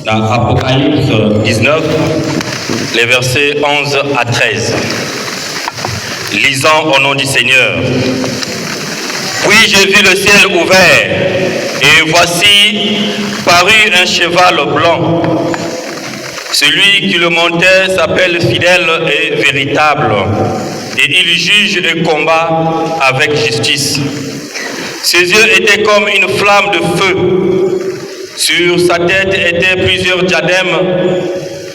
Dans Apocalypse 19, les versets 11 à 13. Lisons au nom du Seigneur. Puis j'ai vu le ciel ouvert, et voici parut un cheval blanc. Celui qui le montait s'appelle fidèle et véritable, et il juge et combat avec justice. Ses yeux étaient comme une flamme de feu. Sur sa tête étaient plusieurs diadèmes.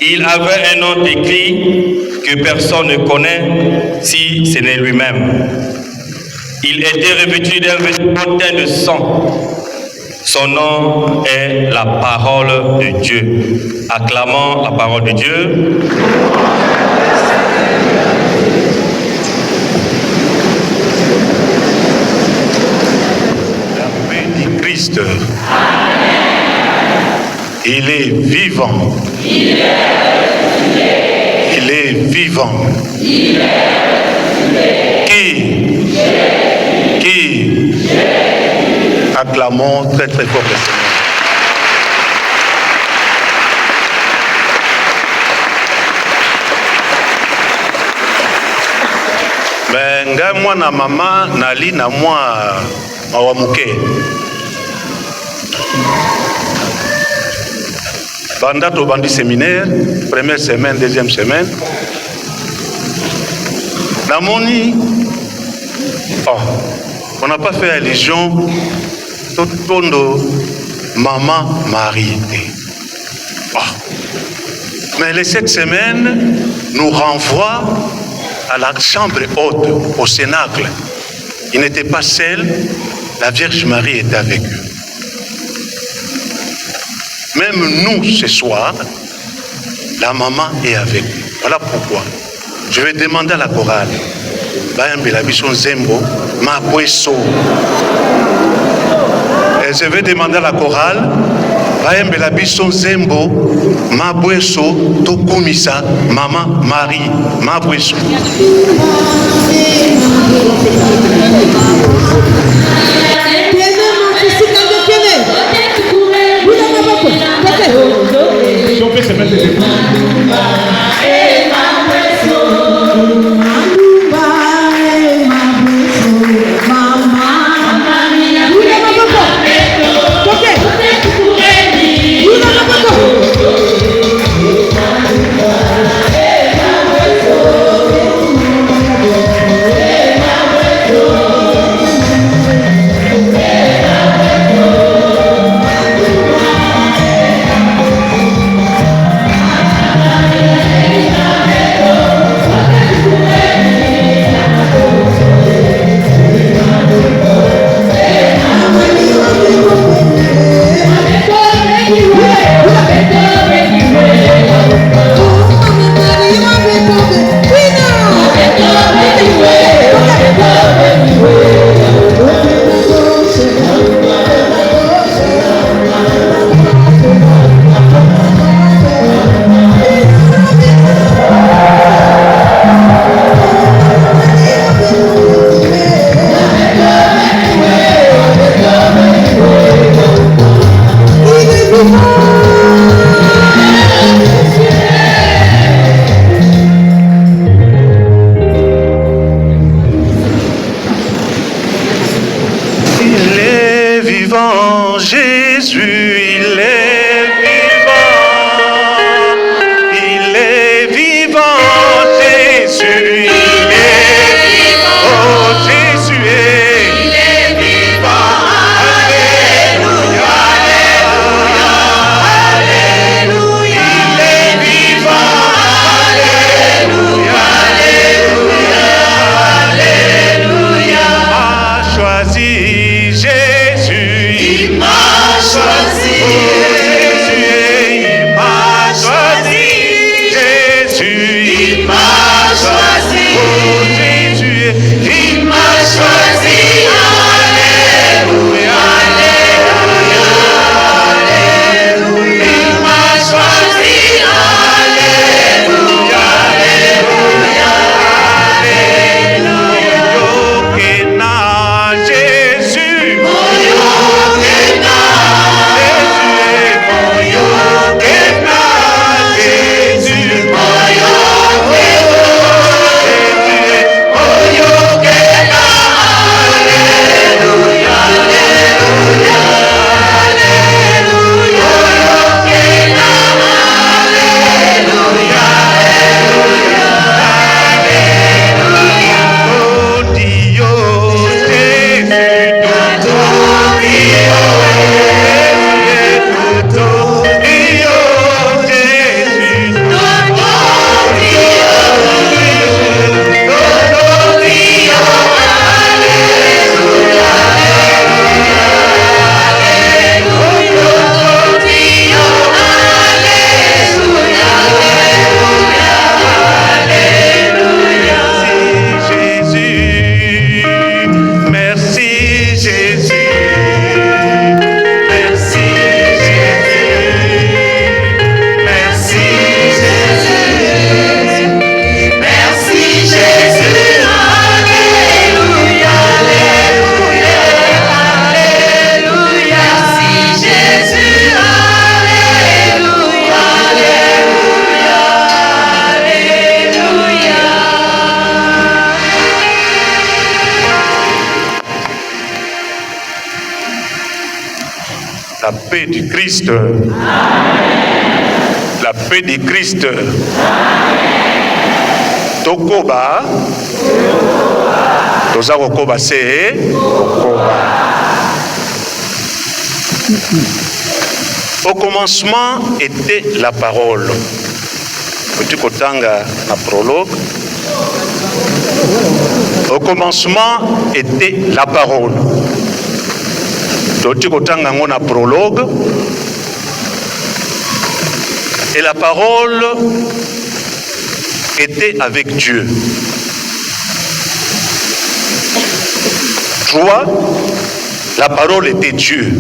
Il avait un nom écrit que personne ne connaît si ce n'est lui-même. Il était revêtu d'un vêtement teint de sang. Son nom est la parole de Dieu. Acclamons la parole de Dieu. La paix du Christ. Il est vivant. Il est vivant. Qui acclamons très très fort le Seigneur. Mais ngai mwana mama nali na mwa mawamuke. Banda to bandi séminaire, première semaine, deuxième semaine. Namoni, on n'a pas fait allusion tout tondo maman Marie. Mais cette semaine nous renvoie à la chambre haute, au cénacle. Il n'était pas seul, la Vierge Marie était avec eux. Même nous, ce soir, la maman est avec nous. Voilà pourquoi. Je vais demander à la chorale. Et je vais demander à la chorale. Maman Marie, Mabouesso. Si on peut se mettre les Jésus, il m'a choisi. La paix du Christ. La paix du Christ. Tokoba. Toza kokoba se. Au commencement était la parole. Petit kotanga na prologue. Au commencement était la parole. Petit kotanga na prologue. Et la parole était avec Dieu. 3. La parole était Dieu.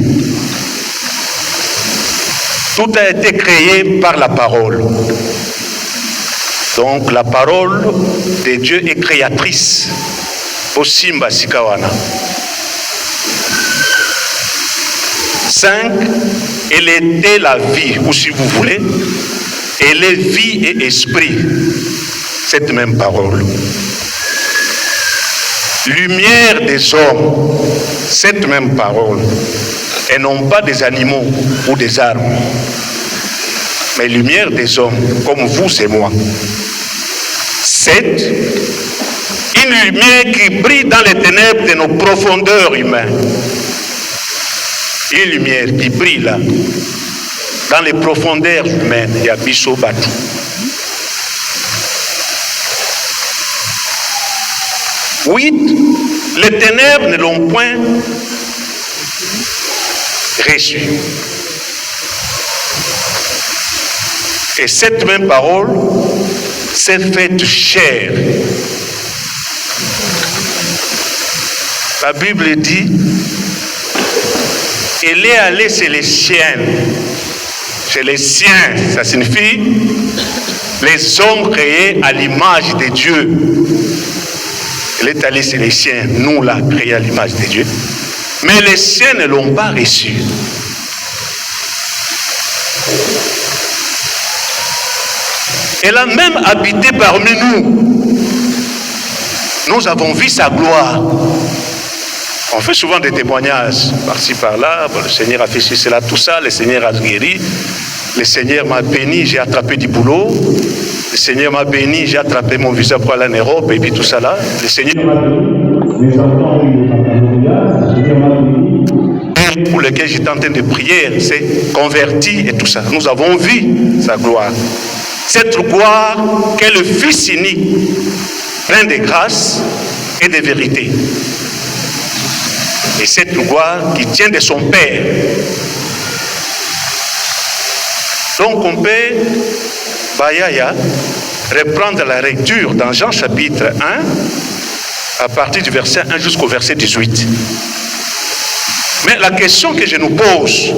Tout a été créé par la parole. Donc la parole de Dieu est créatrice. Osimba Sikawana. 5. Elle était la vie, ou si vous voulez, elle est vie et esprit. Cette même parole. Lumière des hommes, cette même parole. Et non pas des animaux ou des arbres, mais lumière des hommes, comme vous et moi. 7. Une lumière qui brille dans les ténèbres de nos profondeurs humaines. Une lumière qui brille là, dans les profondeurs humaines. Il y a Bisso Batou. 8. Les ténèbres ne l'ont point reçu. Et cette même parole s'est faite chair. La Bible dit, elle est allée chez les siens. Chez les siens, ça signifie les hommes créés à l'image de Dieu. Elle est allée chez les siens, nous là, créés à l'image de Dieu. Mais les siens ne l'ont pas reçu. Elle a même habité parmi nous. Nous avons vu sa gloire. On fait souvent des témoignages par-ci par-là. Bon, le Seigneur a fait ceci, cela, tout ça. Le Seigneur a guéri. Le Seigneur m'a béni, j'ai attrapé du boulot. Le Seigneur m'a béni, j'ai attrapé mon visa pour aller en Europe et puis tout ça là. Le Seigneur m'a béni. Pour lequel j'étais en train de prier, c'est converti et tout ça. Nous avons vu sa gloire. Cette gloire qu'est le Fils unique, plein de grâce et de vérité. Et cette gloire qui tient de son Père. Donc on peut, Bayaya, reprendre la lecture dans Jean chapitre 1, à partir du verset 1 jusqu'au verset 18. Mais la question que je nous pose,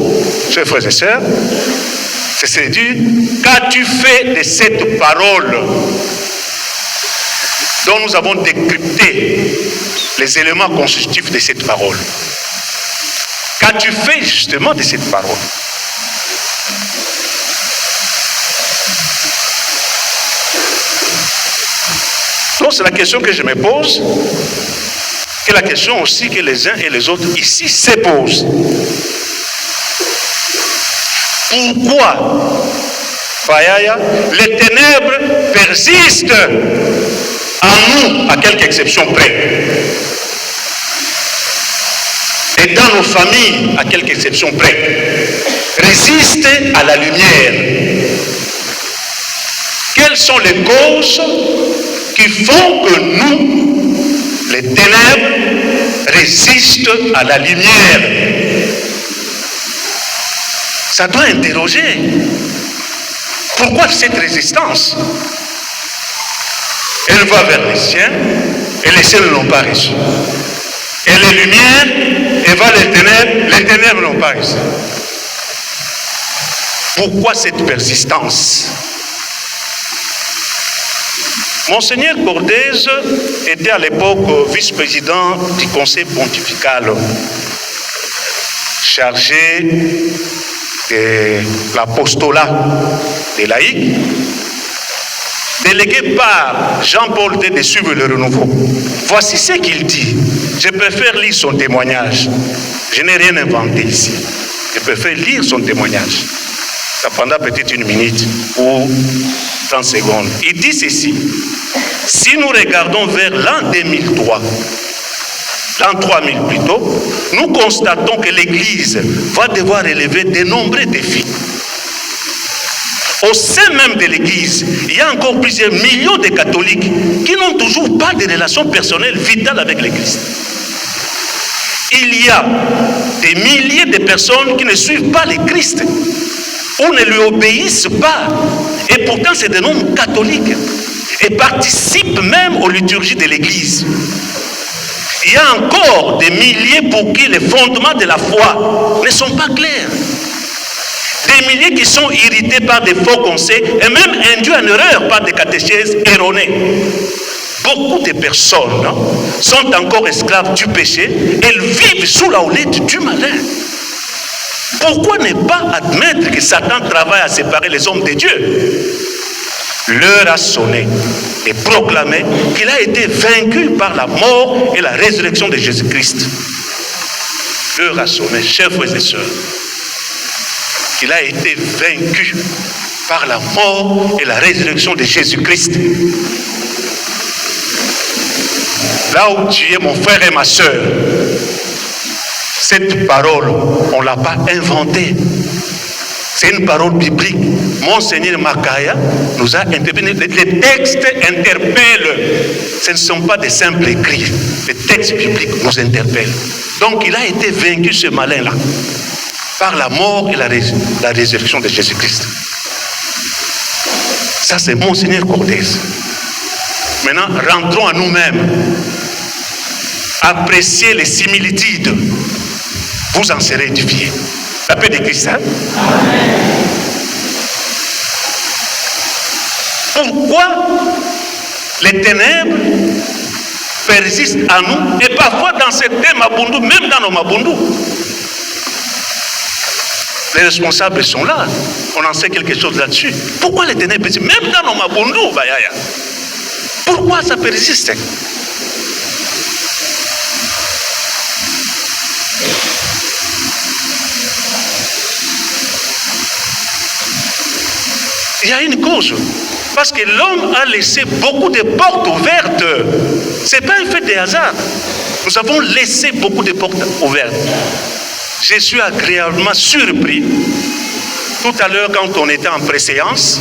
chers frères et sœurs, c'est de dire, qu'as-tu fait de cette parole dont nous avons décrypté les éléments constitutifs de cette parole? Qu'as-tu fait justement de cette parole? Donc c'est la question que je me pose, et la question aussi que les uns et les autres ici se posent. Pourquoi, Bayaya, les ténèbres persistent en nous, à quelques exceptions près, et dans nos familles, à quelques exceptions près, résistent à la lumière? Quelles sont les causes qui font que nous, les ténèbres, résistent à la lumière? Ça doit interroger. Pourquoi cette résistance? Elle va vers les siens, et les siens ne l'ont pas reçu. Et les lumières, elle va les ténèbres ne l'ont pas reçu. Pourquoi cette persistance? Monseigneur Cordez était à l'époque vice-président du conseil pontifical, chargé de l'apostolat des laïcs, délégué par Jean-Paul II de suivre le renouveau. Voici ce qu'il dit. Je préfère lire son témoignage. Je n'ai rien inventé ici. Je préfère lire son témoignage. Ça prendra peut-être 1 minute ou 30 secondes. Il dit ceci. Si nous regardons vers l'an 2003, l'an 3000 plutôt, nous constatons que l'Église va devoir relever de nombreux défis. Au sein même de l'Église, il y a encore plusieurs millions de catholiques qui n'ont toujours pas de relations personnelles vitales avec l'Église. Il y a des milliers de personnes qui ne suivent pas le Christ ou ne lui obéissent pas. Et pourtant, c'est des noms catholiques et participent même aux liturgies de l'Église. Il y a encore des milliers pour qui les fondements de la foi ne sont pas clairs. Des milliers qui sont irrités par des faux conseils et même induits en erreur par des catéchèses erronées. Beaucoup de personnes sont encore esclaves du péché. Elles vivent sous la houlette du malin. Pourquoi ne pas admettre que Satan travaille à séparer les hommes de Dieu? L'heure a sonné et proclamé qu'il a été vaincu par la mort et la résurrection de Jésus-Christ. L'heure a sonné, chers frères et sœurs. Il a été vaincu par la mort et la résurrection de Jésus-Christ. Là où tu es, mon frère et ma soeur, cette parole, on ne l'a pas inventée. C'est une parole biblique. Monseigneur Makaya nous a interpellé. Les textes interpellent. Ce ne sont pas des simples écrits. Les textes bibliques nous interpellent. Donc il a été vaincu, ce malin-là, par la mort et la résurrection de Jésus-Christ. Ça, c'est Monseigneur Cortez. Maintenant, rentrons à nous-mêmes. Appréciez les similitudes. Vous en serez édifiés. La paix de Christ. Hein? Pourquoi les ténèbres persistent en nous et parfois dans certains mabundus, même dans nos mabundus? Les responsables sont là. On en sait quelque chose là-dessus. Pourquoi les ténèbres persistent? Même dans nos mabundus, Bayaya. Pourquoi ça persiste? Il y a une cause. Parce que l'homme a laissé beaucoup de portes ouvertes. Ce n'est pas un fait de hasard. Nous avons laissé beaucoup de portes ouvertes. Je suis agréablement surpris. Tout à l'heure, quand on était en préséance,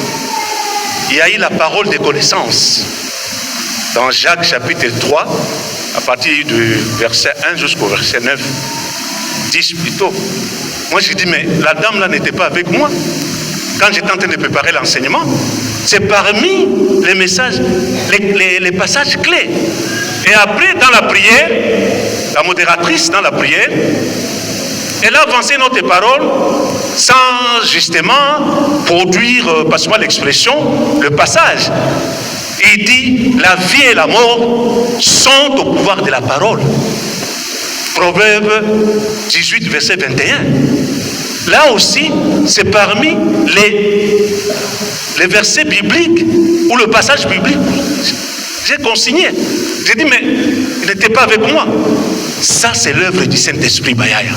il y a eu la parole de connaissance. Dans Jacques chapitre 3, à partir du verset 1 jusqu'au verset 9, 10 plutôt. Moi, j'ai dit, mais la dame là n'était pas avec moi. Quand j'étais en train de préparer l'enseignement, c'est parmi les messages, les passages clés. Et après, dans la prière, la modératrice, dans la prière, elle a avancé notre parole sans justement produire, passe-moi l'expression, le passage. Il dit, la vie et la mort sont au pouvoir de la parole. Proverbe 18, verset 21. Là aussi, c'est parmi les versets bibliques ou le passage biblique. J'ai consigné. J'ai dit, mais il n'était pas avec moi. Ça, c'est l'œuvre du Saint-Esprit, Bayaya.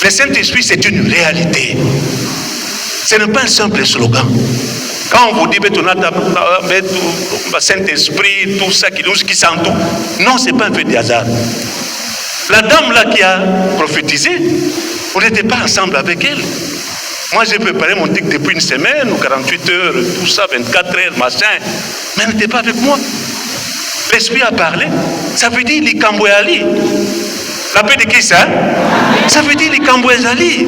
Le Saint-Esprit, c'est une réalité. Ce n'est pas un simple slogan. Quand on vous dit, Saint-Esprit, tout ça qui s'entoure. Non, ce n'est pas un fait de hasard. La dame là qui a prophétisé, on n'était pas ensemble avec elle. Moi j'ai préparé mon texte depuis une semaine, ou 48 heures, tout ça, 24 heures, machin. Mais elle n'était pas avec moi. L'Esprit a parlé. Ça veut dire l'Ikamboyali. La paix de qui ça? Ça veut dire l'Ikamboyali.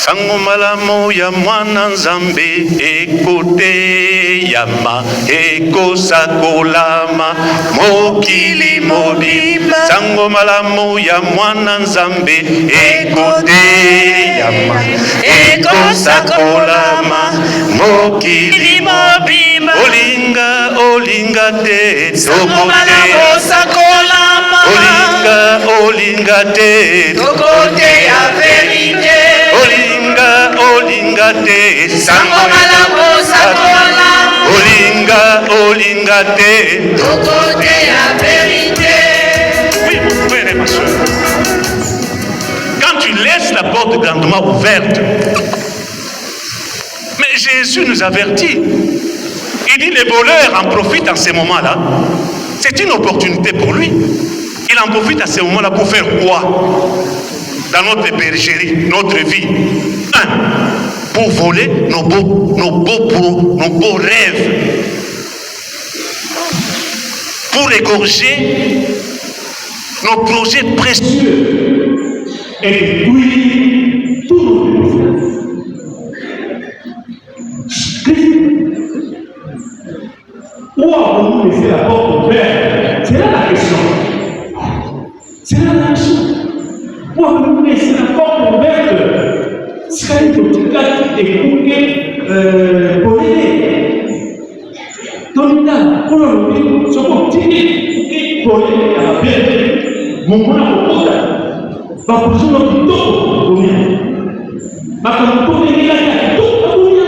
Sango malamu ya mwana nzambe ekote yama ekosakolama mokili mobimba. Sango malamu ya mwana nzambe ekote yama ekosakolama mokili mobimba. Olinga te tokote olinga te tokote ya verite. Olinga te sango malamu sakola. Olinga te tokote ya verite. Oui. porte grandement ouverte. Mais Jésus nous avertit. Il dit les voleurs en profitent en ces moments-là. C'est une opportunité pour lui. Il en profite à ce moment-là pour faire quoi? Dans notre bergerie, notre vie. Pour voler nos beaux rêves. Pour égorger nos projets précieux. Et puis, tout nos où avons-nous laissé la porte ouverte? C'est là la question. C'est là la question. Où avons-nous laissé la porte ouverte? C'est une petite carte écoutée, polée. Domina, pour le dire, ce qu'on dit, polée à la paix. Mon mon amour, va poser notre dos, domina. Ma comme il a dit, tout, domina.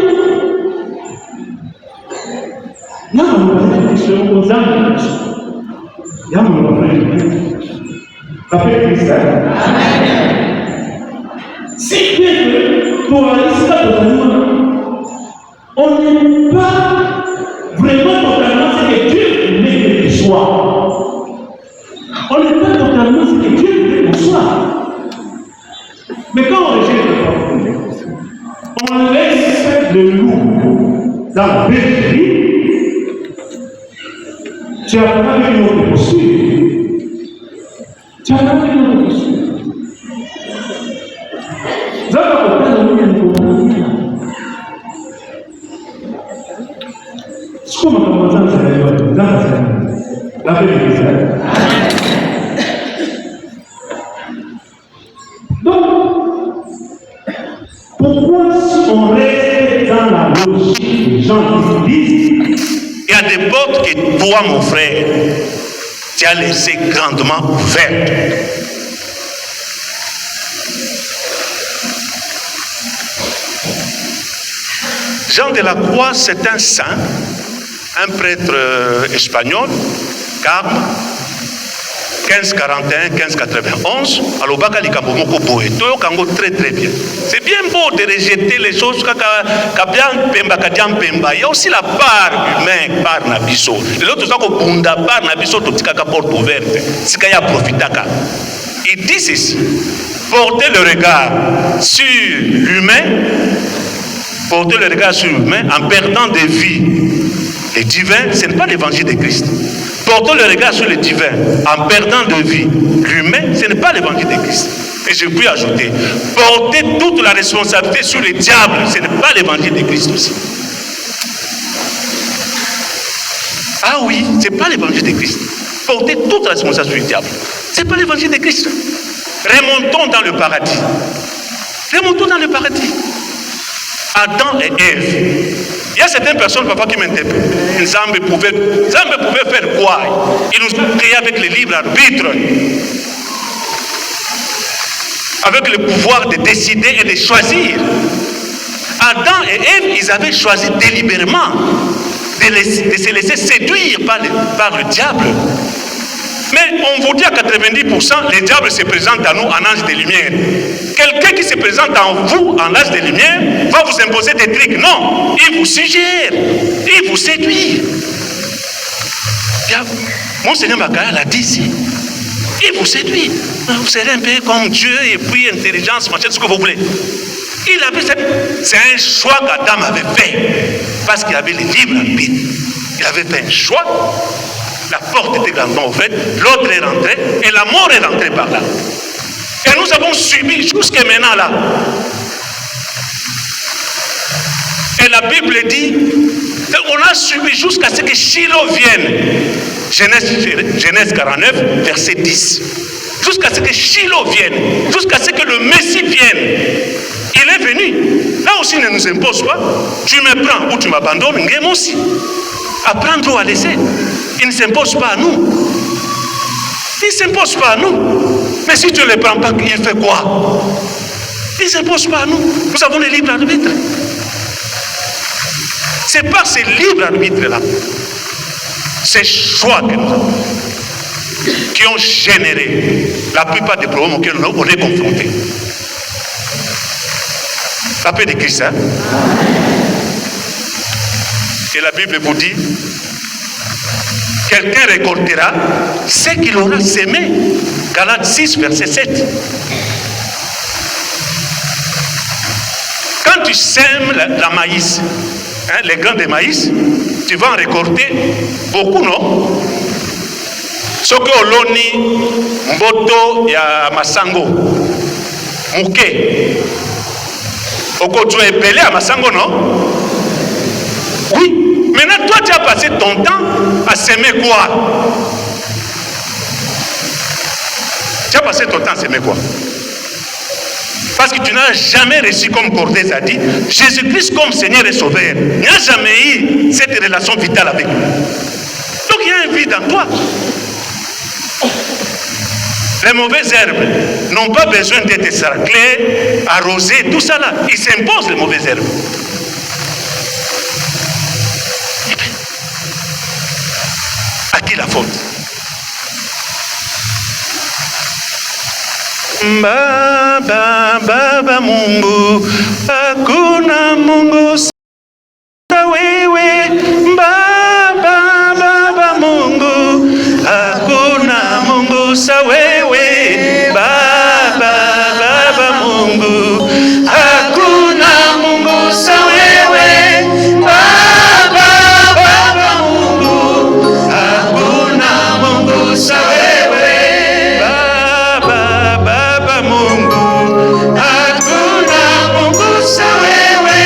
Non, nous sommes aux âmes. Il y a mon frère. Christ. Si bien pour aller on n'est pas vraiment totalement ce que Dieu voulait que soit. On n'est pas totalement ce que Dieu voulait qu'on soit. Mais quand on rejette le corps, on laisse le loup dans la bergerie. Tu as pas vu notre posture. Tu as pas vu notre posture. Vous avez compris la vie. Ce qu'on m'a commencé à faire, la vérité. Donc, pourquoi si on reste dans la logique des gens qui disent, il y a des portes que toi, mon frère, tu as laissées grandement ouvertes. Jean de la Croix, c'est un saint, un prêtre espagnol, Carme, 1541-1591, alors Bakali Kambomoko Boeto, Kango très très bien. C'est bien beau de rejeter les choses, il y a aussi la part humaine, part Nabiso. L'autre, c'est que Bunda, part Nabiso, tout ce porte ouverte, c'est qu'il y a profitaka. Il dit ceci, portez le regard sur l'humain, portez le regard sur l'humain en perdant des vies. Les divins, ce n'est pas l'évangile de Christ. Portons le regard sur le divin en perdant de vie. L'humain, ce n'est pas l'évangile de Christ. Et je puis ajouter, porter toute la responsabilité sur le diable, ce n'est pas l'évangile de Christ aussi. Ah oui, ce n'est pas l'évangile de Christ. Porter toute la responsabilité sur le diable, ce n'est pas l'évangile de Christ. Remontons dans le paradis. Remontons dans le paradis. Adam et Ève. Il y a certaines personnes parfois qui m'interpellent. Zambe pouvait faire quoi? Il nous a créés avec le libre arbitre. Avec le pouvoir de décider et de choisir. Adam et Ève, ils avaient choisi délibérément de se laisser séduire par le diable. Mais on vous dit à 90%, le diable se présente à nous en ange de lumière. Quelqu'un qui se présente en vous en ange de lumière va vous imposer des trucs. Non, il vous suggère, il vous séduit. Monseigneur Makaya l'a dit ici. Il vous séduit. Vous serez un peu comme Dieu et puis intelligence, machin, ce que vous voulez. C'est un choix qu'Adam avait fait. Parce qu'il avait le libre arbitre. Il avait fait un choix. La porte était grandement ouverte, l'autre est rentré et la mort est rentrée par là. Et nous avons subi jusqu'à maintenant là. Et la Bible dit, on a subi jusqu'à ce que Shiloh vienne. Genèse 49, verset 10. Jusqu'à ce que Shiloh vienne, jusqu'à ce que le Messie vienne. Il est venu. Là aussi, ne nous impose pas. Tu me prends ou tu m'abandonnes, moi aussi. Apprendre ou à laisser. Il ne s'impose pas à nous. Il ne s'impose pas à nous. Mais si tu ne le prends pas, il fait quoi? Il ne s'impose pas à nous. Nous avons le libre arbitre. C'est par ces libres arbitres-là, ces choix que nous avons, qui ont généré la plupart des problèmes auxquels on est confrontés. Ça peut être Christ, hein? Et la Bible vous dit, quelqu'un récoltera ce qu'il aura semé. Galates 6, verset 7. Quand tu sèmes la maïs, hein, les grains de maïs, tu vas en récolter beaucoup, non? Ce que oloni mboto ya masango, muke, oko tu es pelé à masango, non? Oui. Maintenant, toi, tu as passé ton temps à s'aimer quoi? Tu as passé ton temps à s'aimer quoi? Parce que tu n'as jamais reçu, comme Cortez a dit, Jésus-Christ comme Seigneur et Sauveur. Il n'y a jamais eu cette relation vitale avec lui. Donc il y a un vide en toi. Les mauvaises herbes n'ont pas besoin d'être sarclées, arrosées, tout ça là. Ils s'imposent les mauvaises herbes. À qui la faute? Baba, Baba Mungu, hakuna Mungu sa wewe. Baba, Baba Mungu, hakuna Mungu sa wewe. Baba, Baba Mungu, hakuna Mungu sa wewe. Baba, Baba Mungu, hakuna Mungu sa wewe. Baba, Baba Mungu, hakuna Mungu sa wewe.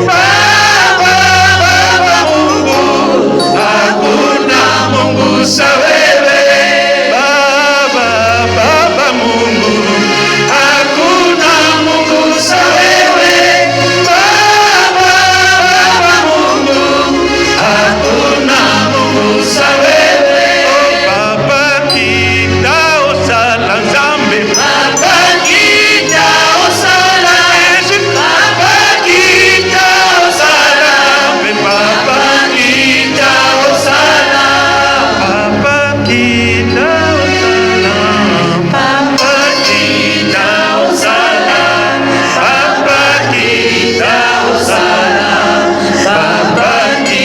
Baba, Baba Mungu, hakuna Mungu sa wewe. Baba, Baba Mungu, hakuna Mungu sa wewe. Baba, Baba Mungu, hakuna Mungu sa wewe. Baba kita osala Nzambe, Baba kita osala Yesu, Baba kita osala, Baba kita osala, Baba kita osala, Baba kita osala, Baba kita osala, Baba kita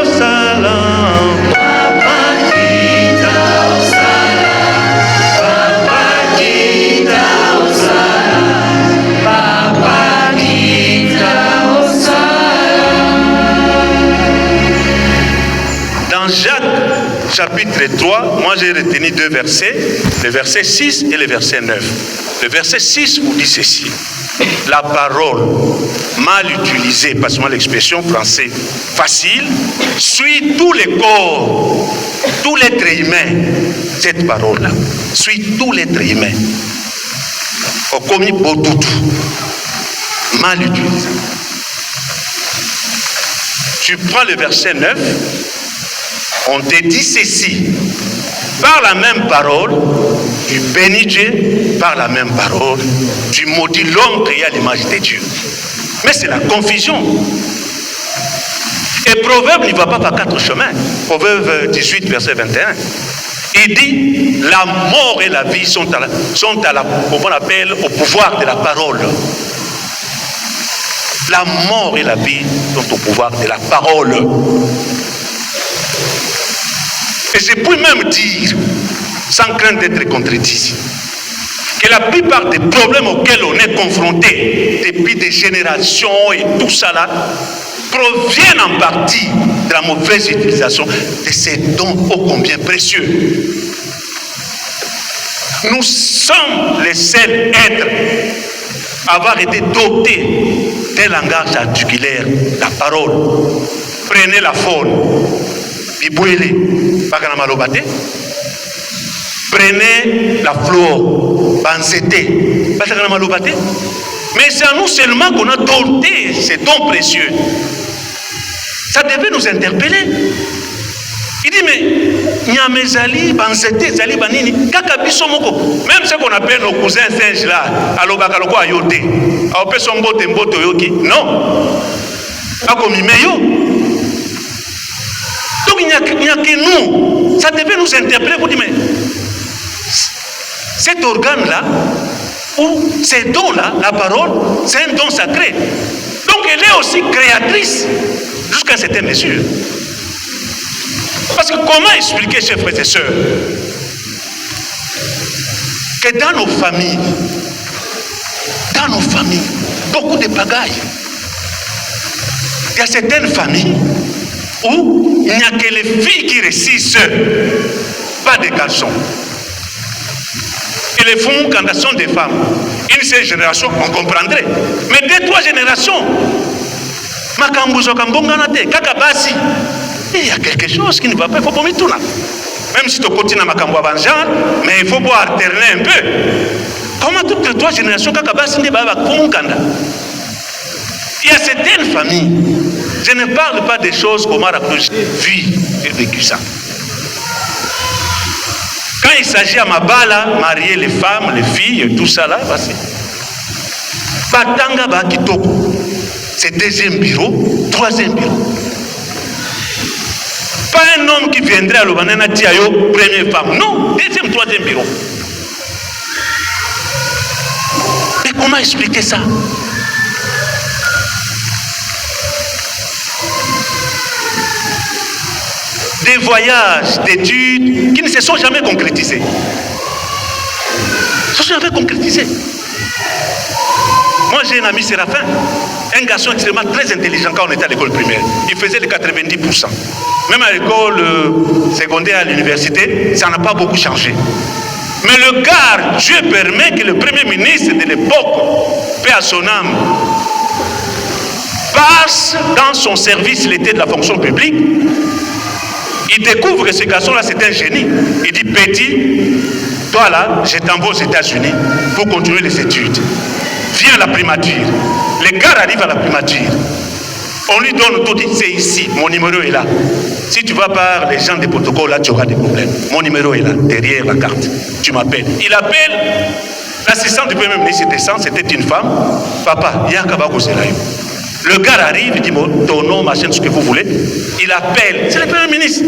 osala, Baba kita osala, Baba kita osala, Baba kita osala, Baba kita osala. Dans Jacques chapitre 3, moi j'ai retenu deux versets, le verset 6 et le verset 9. Le verset 6 vous dit ceci: la parole mal utilisée, passez-moi l'expression française facile, suit tous les corps, tout l'être humain. Cette parole-là suit tout l'être humain. Au commis tout, mal utilisé. Tu prends le verset 9, on te dit ceci: par la même parole, tu bénis Dieu, par la même parole, tu maudis l'homme créé à l'image de Dieu. Mais c'est la confusion. Et Proverbe n'y va pas par quatre chemins. Proverbe 18, verset 21. Il dit, la mort et la vie sont comment on appelle, au pouvoir de la parole. La mort et la vie sont au pouvoir de la parole. Et je peux même dire, sans crainte d'être contredit, que la plupart des problèmes auxquels on est confronté depuis des générations et tout ça là, proviennent en partie de la mauvaise utilisation de ces dons ô combien précieux. Nous sommes les seuls êtres à avoir été dotés d'un langage articulaire, la parole. Prenez la faune. Prenez la flore, mais c'est à nous seulement qu'on a doté ces dons précieux. Ça devait nous interpeller. Il dit, mais Nyamezali, Banzete, Zali, Banini, Kakabiso Moko, même ce qu'on appelle nos cousins singes là, Alobakaloko Ayote, Aope Sombote Mboto Yoki, non. Akomimeyo. Donc il n'y a que nous. Ça devait nous interpeller pour dire, mais cet organe-là, ou ces dons-là, la parole, c'est un don sacré. Donc elle est aussi créatrice, jusqu'à une certaine mesure. Parce que comment expliquer, chers frères et sœurs, que dans nos familles, beaucoup de pagailles. Il y a certaines familles où il n'y a que les filles qui réussissent, pas des garçons. Et les fécondations des femmes, une seule génération, on comprendrait. Mais 2-3 générations, il y a quelque chose qui ne va pas, il faut pas mettre tout là. Même si tu continues à makambo avançant, mais il faut pouvoir alterner un peu. Comment toutes les 3 générations, il y a certaines familles, je ne parle pas des choses comme Maracouche vit et vécu ça. Quand il s'agit à Mabala, marier les femmes, les filles, et tout ça là, voici. Batanga Bakitoko, c'est 2e bureau, 3e bureau. Pas un homme qui viendrait à l'Obanana Tiayo, première femme. Non, 2e, 3e bureau. Mais comment expliquer ça? Des voyages, d'études qui ne se sont jamais concrétisés. Ils ne se sont jamais concrétisés. Moi j'ai un ami Séraphin, un garçon extrêmement très intelligent quand on était à l'école primaire. Il faisait les 90%. Même à l'école secondaire, à l'université, ça n'a pas beaucoup changé. Mais le gars, Dieu permet que le premier ministre de l'époque, paix à son âme, passe dans son service, il était de la fonction publique. Il découvre que ce garçon-là, c'est un génie. Il dit, petit, toi là, je t'envoie aux États-Unis pour continuer les études. Viens à la primature. Le gars arrive à la primature. On lui donne tout, dit, c'est ici, mon numéro est là. Si tu vas par les gens des protocoles, là, tu auras des problèmes. Mon numéro est là, derrière la carte. Tu m'appelles. Il appelle l'assistant du premier ministre descend, c'était une femme. Papa, il y a Kabako Selayo. Le gars arrive, il dit, ton nom, machin, ce que vous voulez. Il appelle, c'est le premier ministre.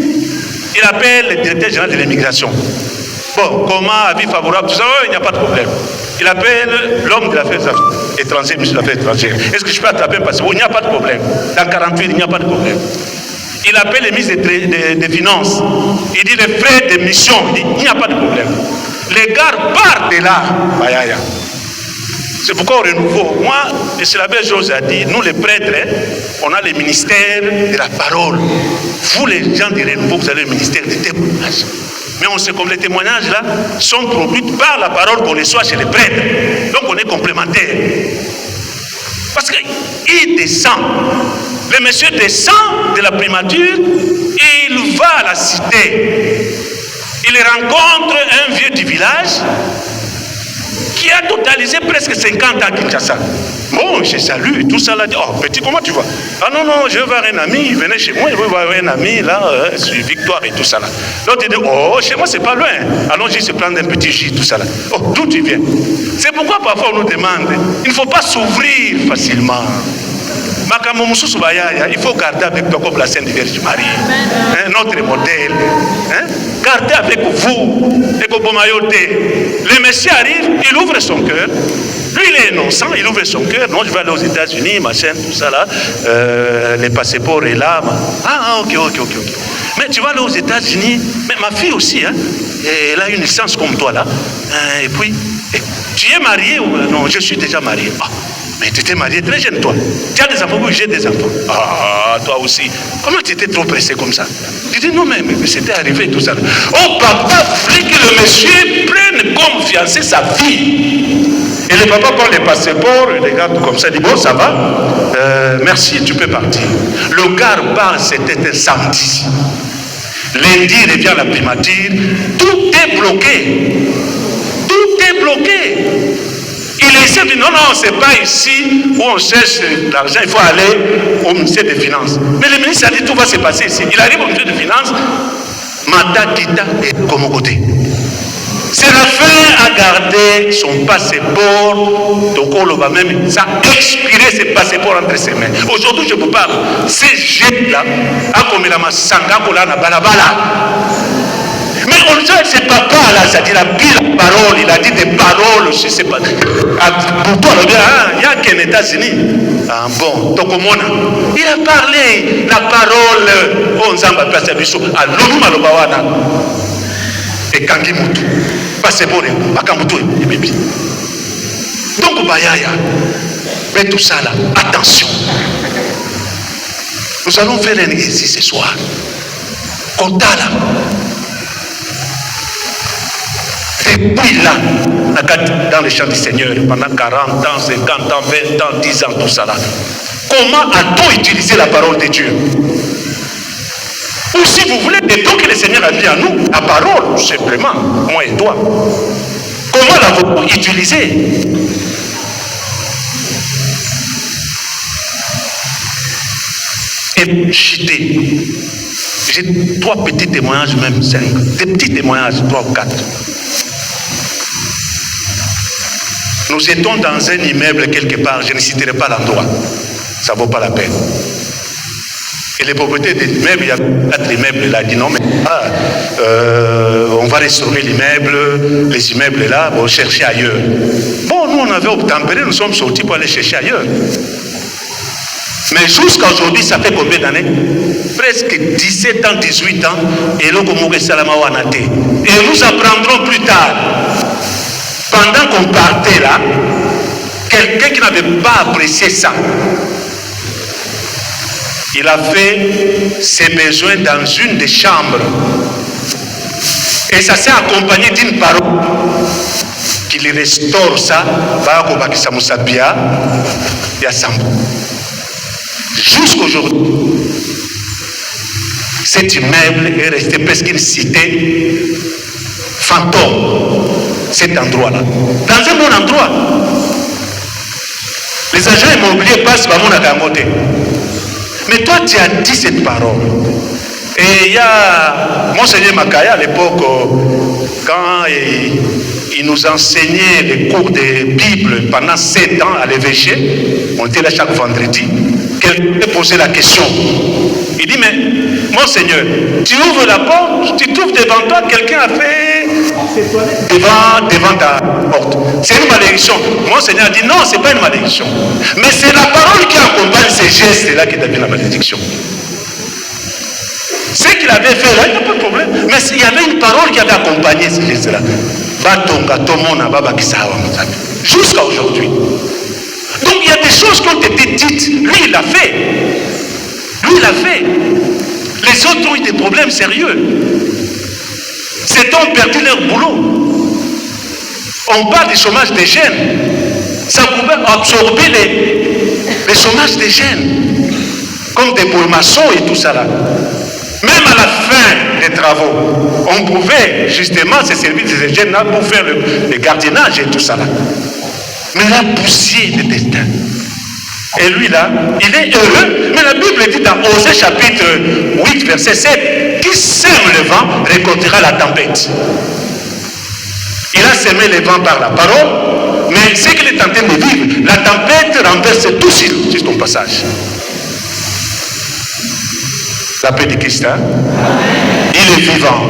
Il appelle le directeur général de l'immigration. Bon, comment, avis favorable, tout ça, il n'y a pas de problème. Il appelle l'homme de l'affaire étrangère, monsieur de l'affaire étrangère. Est-ce que je peux attraper un passeport? Il n'y a pas de problème. Dans 48, il n'y a pas de problème. Il appelle le ministre des Finances. Il dit les frais de mission. Il dit, il n'y a pas de problème. Les gars partent de là. C'est pourquoi au renouveau, moi, c'est la belle chose à dire, nous les prêtres, on a le ministère de la parole. Vous les gens du renouveau, vous avez le ministère des témoignages. Mais on sait comme les témoignages là sont produits par la parole qu'on les soit chez les prêtres. Donc on est complémentaires. Parce qu'il descend. Le monsieur descend de la primature et il va à la cité. Il rencontre un vieux du village qui a totalisé presque 50 ans à Kinshasa. Bon, je salue, tout ça là, dit, oh petit, comment tu vas? Ah non, non, je vais voir un ami, venez chez moi, je vais voir un ami là, sur Victoire et tout ça là. L'autre il dit, oh, chez moi c'est pas loin, allons-y se prendre un petit jus, tout ça là. Oh, d'où tu viens? C'est pourquoi parfois on nous demande, il ne faut pas s'ouvrir facilement. Il faut garder avec toi comme la Sainte Vierge Marie, hein, notre modèle. Hein? Gardez avec vous. Le Messie arrive, il ouvre son cœur. Lui, il est innocent, il ouvre son cœur. Non, je vais aller aux États-Unis, machin, tout ça là. Les passeports est là. Ah, ok. Mais tu vas aller aux États-Unis. Mais ma fille aussi, hein, elle a une licence comme toi là. Et puis, tu es marié ou non? Je suis déjà marié. Ah. Mais tu t'es marié très jeune, toi. Tu as des enfants, oui, j'ai des enfants. Ah, toi aussi. Comment tu étais trop pressé comme ça? Tu dis non, mais c'était arrivé tout ça. Oh, papa voulait que le monsieur prenne comme fiancé sa fille. Et le papa prend les passeports, il regarde comme ça, il dit bon, ça va, merci, tu peux partir. Le gars part, c'était un samedi. Lundi, il revient à la primature, tout est bloqué. Tout est bloqué. Il essaie de dire non, c'est pas ici où on cherche l'argent, il faut aller au ministère des Finances. Mais le ministre a dit tout va se passer ici. Il arrive au ministère des Finances, Mata Kita et comme côté. Séraphin a gardé son passeport, Tokoloba même, ça a expiré ses passeports entre ses mains. Aujourd'hui, je vous parle, ces jets-là, a comme la masanga pour la balabala. Mais on sait que c'est papa là, ça dit, il a pris la parole, il a dit des paroles aussi, c'est pas. Pour toi, il y a qu'en États-Unis. Ah bon, Tokomona. Il a parlé la parole, on s'en va placer à Bissou, à l'Onu Malobawana. Et Kangi Moutou. Pas c'est bon, Bakamoutou et Bibi. Donc, Bayaya. Mais tout ça là, attention. Nous allons faire un exercice ce soir. Kontala. Depuis là, dans les champs du Seigneur, pendant 40 ans, 50 ans, 20 ans, 10 ans, tout ça là. Comment a-t-on utilisé la parole de Dieu? Ou si vous voulez, les dons que le Seigneur a mis à nous, la parole, simplement, moi et toi. Comment l'avons-nous utilisée? Et chiter. J'ai 3 petits témoignages, même 5. Des petits témoignages, 3 ou 4. Nous étions dans un immeuble quelque part, je ne citerai pas l'endroit, ça ne vaut pas la peine. Et les propriétaires de l'immeuble, il y a 4 immeubles, il a dit non, mais on va restaurer l'immeuble, les immeubles là, on va chercher ailleurs. Bon, nous on avait obtempéré, nous sommes sortis pour aller chercher ailleurs. Mais jusqu'à aujourd'hui, ça fait combien d'années? Presque 17 ans, 18 ans, et nous nous apprendrons plus tard. Pendant qu'on partait là, quelqu'un qui n'avait pas apprécié ça, il a fait ses besoins dans une des chambres. Et ça s'est accompagné d'une parole qu'il restaure ça, jusqu'aujourd'hui. Cet immeuble est resté presque une cité fantôme. Cet endroit-là. Dans un bon endroit. Les agents immobiliers passent par mon agamoté. Mais toi, tu as dit cette parole. Et il y a Monseigneur Makaya à l'époque, quand il nous enseignait les cours de Bible pendant 7 ans à l'évêché, on était là chaque vendredi, quelqu'un posait la question. Il dit, mais Monseigneur, tu ouvres la porte, tu trouves devant toi, quelqu'un a fait devant ta porte. C'est une malédiction. Monseigneur a dit, non, ce n'est pas une malédiction. Mais c'est la parole qui accompagne ces gestes-là qui devient la malédiction. Ce qu'il avait fait là, il n'y a pas de problème. Mais il y avait une parole qui avait accompagné ces gestes-là. Jusqu'à aujourd'hui. Donc il y a des choses qui ont été dites. Lui, il l'a fait. Lui, il l'a fait. Les autres ont eu des problèmes sérieux. Certains ont perdu leur boulot. On parle du chômage des jeunes. Ça pouvait absorber les chômages des jeunes. Comme des bourg-maçons et tout ça là. Même à la fin des travaux, on pouvait justement se servir de ces jeunes là pour faire le gardiennage et tout ça là. Mais il a poussé le destin. Et lui là, il est heureux. Mais la Bible dit dans Osée chapitre 8 verset 7, qui sème le vent récoltera la tempête. Il a semé le vent par la parole, mais ce qu'il est en train de vivre, la tempête renverse tout sur ton passage. La paix de Christ, hein? Il est vivant.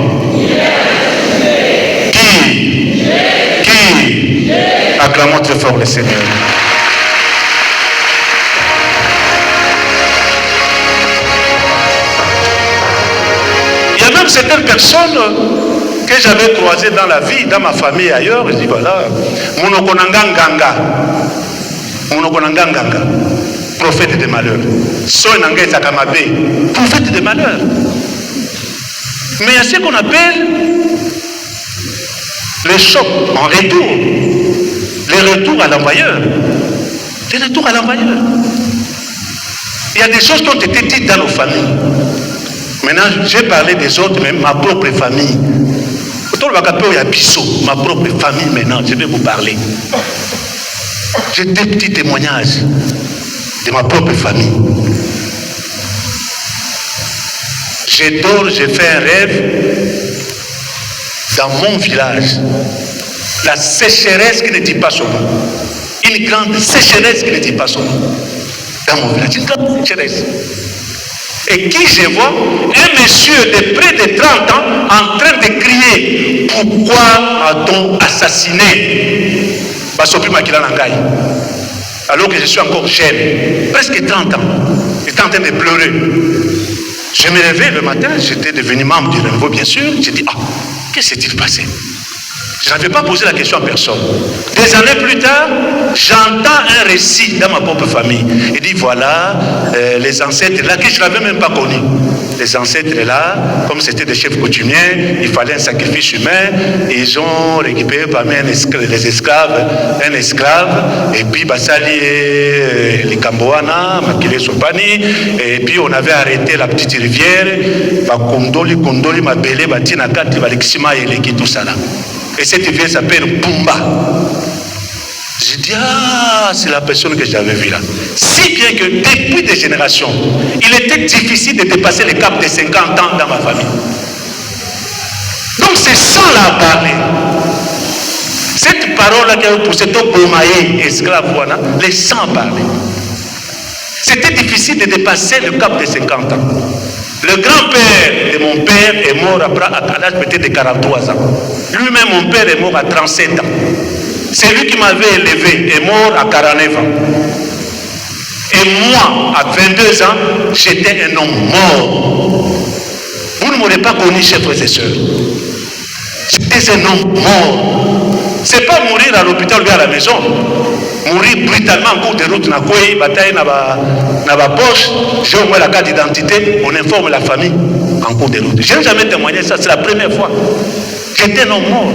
Qui acclamons très fort le Seigneur. Il y a même certaines personnes que j'avais croisées dans la vie, dans ma famille ailleurs. Je dis voilà, Monokonanga Nganga, prophète de malheur. Soinangé Sakamabe, prophète de malheur. Mais il y a ce qu'on appelle les chocs en retour. Les retours à l'envoyeur. Les retours à l'envoyeur. Il y a des choses qui ont été dites dans nos familles. Maintenant, j'ai parlé des autres, mais ma propre famille. Ma propre famille maintenant, je vais vous parler. J'ai des petits témoignages de ma propre famille. Je dors, je fais un rêve dans mon village. La sécheresse qui ne dit pas son nom. Une grande sécheresse qui ne dit pas son nom. Dans mon village, une grande sécheresse. Et qui je vois? Un monsieur de près de 30 ans en train de crier. pourquoi a-t-on assassiné Basopi Makila Nangai? Alors que je suis encore jeune, presque 30 ans, j'étais en train de pleurer. Je me levais le matin, j'étais devenu membre du Renouveau, bien sûr. J'ai dit, que s'est-il passé? Je n'avais pas posé la question à personne. Des années plus tard, j'entends un récit dans ma propre famille. Il dit, voilà, les ancêtres là, que je ne l'avais même pas connu. Les ancêtres là, comme c'était des chefs coutumiers, il fallait un sacrifice humain. Ils ont récupéré parmi les esclaves, un esclave, et puis Basali, les Kamboana, Makile Sopani, et puis on avait arrêté la petite rivière, Kondoli, Mabele, Batina Kati, Balexima et Leki, tout ça là. Et cette rivière s'appelle Pumba. J'ai dit, c'est la personne que j'avais vue là. Si bien que depuis des générations, il était difficile de dépasser le cap de 50 ans dans ma famille. Donc c'est ça là à parler. Cette parole-là qui a poussé ton Bomaye, esclave, voilà, les sans parler. C'était difficile de dépasser le cap de 50 ans. Le grand-père de mon père est mort à l'âge peut-être de 43 ans. Lui-même, mon père est mort à 37 ans. C'est lui qui m'avait élevé, est mort à 49 ans. Et moi, à 22 ans, j'étais un homme mort. Vous ne m'aurez pas connu, chers frères et sœurs. J'étais un homme mort. C'est pas mourir à l'hôpital ou à la maison. Mourir brutalement en cours de route, na quoi, bataille na ba poche, j'ai au moins la carte d'identité, on informe la famille en cours de route. Je n'ai jamais témoigné ça, c'est la première fois. J'étais un homme mort.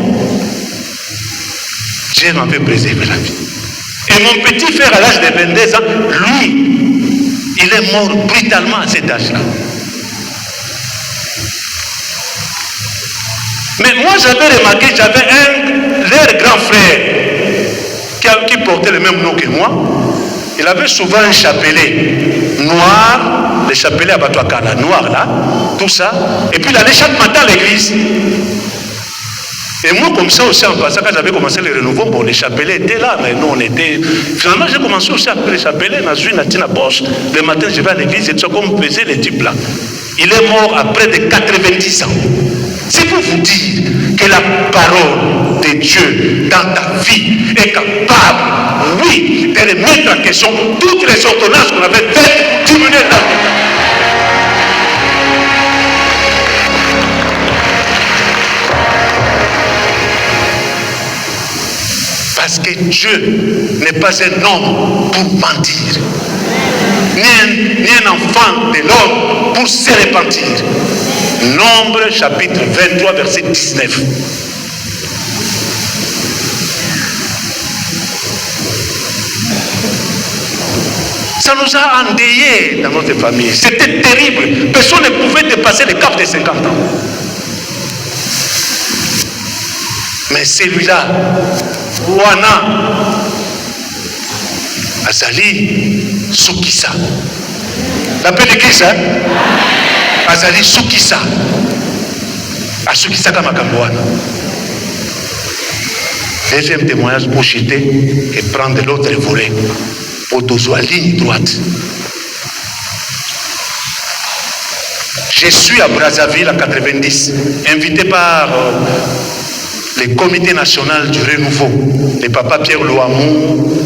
Dieu m'avait préservé la vie. Et mon petit frère à l'âge de 22 ans, lui, il est mort brutalement à cet âge-là. Mais moi j'avais remarqué, j'avais leur grand frère qui portait le même nom que moi. Il avait souvent un chapelet noir, le chapelet à Batouakala, noir là, tout ça. Et puis il allait chaque matin à l'église. Et moi comme ça aussi en passant, quand j'avais commencé le renouveau, bon les chapelets étaient là, mais nous on était... Finalement j'ai commencé aussi à appeler les chapelets, dans poche. Le matin je vais à l'église et tout ça comme faisaient les types là. Il est mort à près de 90 ans. C'est pour vous dire que la parole de Dieu dans ta vie est capable, oui, de remettre en question toutes les ordonnances qu'on avait faites pour diminuer ta vie. Parce que Dieu n'est pas un homme pour mentir, ni un enfant de l'homme pour se repentir. Nombre chapitre 23 verset 19. Ça nous a endeuillés dans notre famille. C'était terrible. Personne ne pouvait dépasser le cap de 50 ans. Mais celui-là, Wana, Azali Soukissa. L'appel de qui ça? Azali Soukissa. A Soukissa Kamakamboana. Deuxième témoignage pour chuter et prendre l'autre volet. Pour doser la ligne droite. Je suis à Brazzaville en 90, invité par le comité national du renouveau, les papas Pierre Louamou,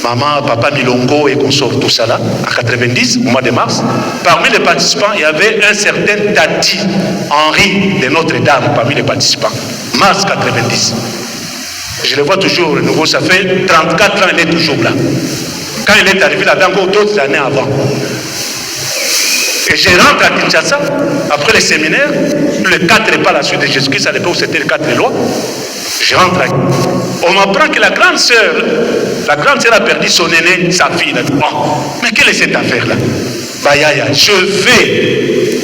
maman, papa Milongo et consorts, tout ça là, en 90, au mois de mars. Parmi les participants, il y avait un certain Tati Henri de Notre-Dame parmi les participants. Mars 90. Je le vois toujours au renouveau, ça fait 34 ans, il est toujours là. Quand il est arrivé là-dedans, encore d'autres années avant. Et je rentre à Kinshasa, après le séminaire, le 4 pas la suite de Jésus-Christ, à l'époque c'était le 4 lois. Je rentre là. On m'apprend que la grande sœur a perdu son aîné, sa fille. Elle a dit, oh, mais quelle est cette affaire-là? Bayaya, je vais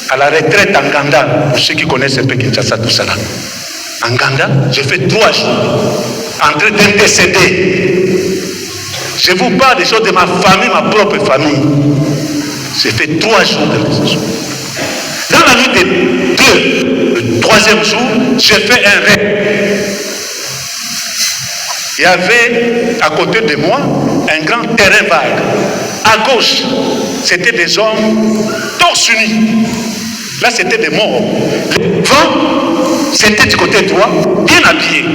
à la retraite en Ganda, pour ceux qui connaissent un peu Kinshasa, tout ça là. En Ganda, je fais 3 jours en train d'intercéder. Je vous parle des choses de ma famille, ma propre famille. J'ai fait 3 jours d'intercession. Dans la nuit de 2, le 3e jour, j'ai fait un rêve. Il y avait à côté de moi un grand terrain vague. À gauche, c'était des hommes torse nu. Là, c'était des morts. Le vent c'était du côté droit, bien habillé.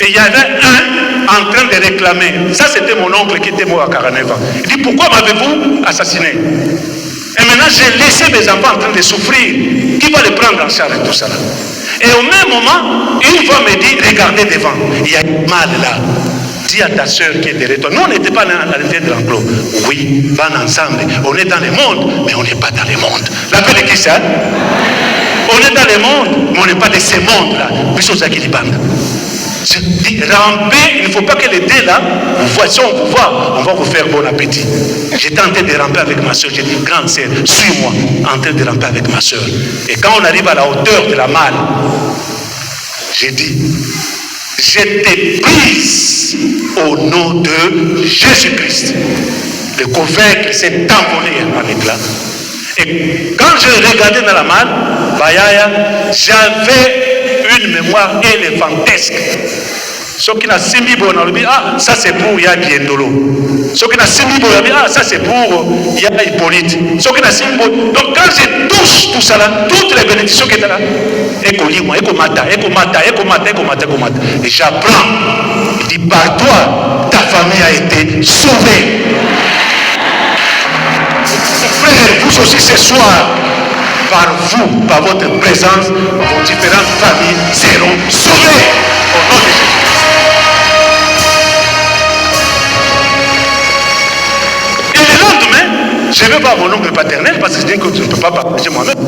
Et il y avait un en train de réclamer. Ça, c'était mon oncle qui était mort à 49 ans. Il dit, pourquoi m'avez-vous assassiné? Et maintenant, j'ai laissé mes enfants en train de souffrir. Qui va les prendre en charge et tout ça là? Et au même moment, une voix me dit, regardez devant. Il y a une mal là. Dis à ta soeur qui est derrière toi. Nous, on n'était pas à l'intérieur de l'enclos. Oui, van ensemble. On est dans le monde, mais on n'est pas dans le monde. L'appel de qui ça? On est dans le monde, mais on n'est pas de ce monde-là. Je dis, ramper, il ne faut pas que les deux là, vous voyez, si on vous voit, on va vous faire bon appétit. J'étais en train de ramper avec ma soeur. J'ai dit, grande sœur, suis-moi, en train de ramper avec ma soeur. Et quand on arrive à la hauteur de la malle, j'ai dit, je te prise au nom de Jésus-Christ. Le couvercle s'est envolé en éclat. Et quand je regardais dans la malle, j'avais une mémoire éléphantesque. Ce qui n'a simi bon, on dit, ah, ça c'est pour Ya Biendolo. Ce qui n'a simi bon, on dit, ah, ça c'est pour Ya Hippolyte. Ce qui n'a simi bon. Donc quand je touche tout ça là, toutes les bénédictions qui étaient là, éco-limo, éco-mata. Et j'apprends. Il dit, par toi, ta famille a été sauvée. Frère, vous aussi ce soir, par vous, par votre présence, vos différentes familles seront sauvées au nom de Jésus. Et le lendemain, je ne vais pas mon oncle paternel parce que je dis que je ne peux pas partager moi-même.